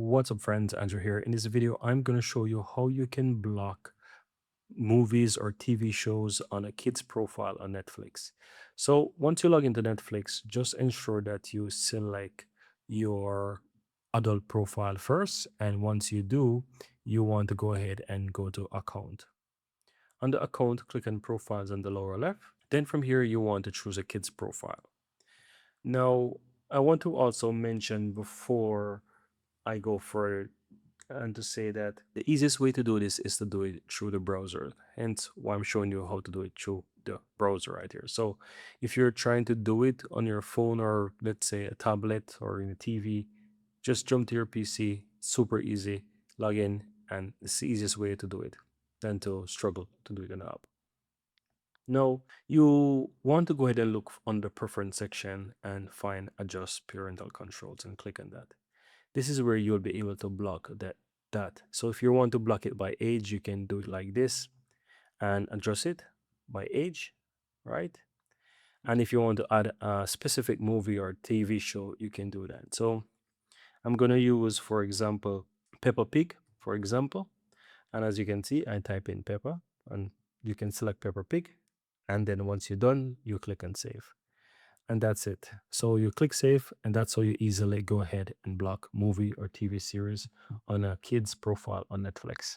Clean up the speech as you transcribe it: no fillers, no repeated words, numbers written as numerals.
What's up, friends? Andrew here. In this video, I'm going to show you how you can block movies or TV shows on a kid's profile on Netflix. So, once you log into Netflix, just ensure that you select your adult profile first. And once you do, you want to go ahead and go to account. On the account, click on profiles on the lower left. Then from here, you want to choose a kid's profile. Now, I want to also mention before I go further and to say that the easiest way to do this is to do it through the browser. Hence why I'm showing you how to do it through the browser right here. So if you're trying to do it on your phone or let's say a tablet or in a TV, just jump to your PC, super easy, log in, and it's the easiest way to do it than to struggle to do it in the app. Now, you want to go ahead and look on the preference section and find adjust parental controls and click on that. This is where you'll be able to block that. So if you want to block it by age, you can do it like this and adjust it by age, right? And if you want to add a specific movie or TV show, you can do that. So I'm gonna use, for example, Peppa Pig, for example. And as you can see, I type in Peppa and you can select Peppa Pig. And then once you're done, you click on save. And that's it. So you click save, and that's how you easily go ahead and block movie or TV series on a kid's profile on Netflix.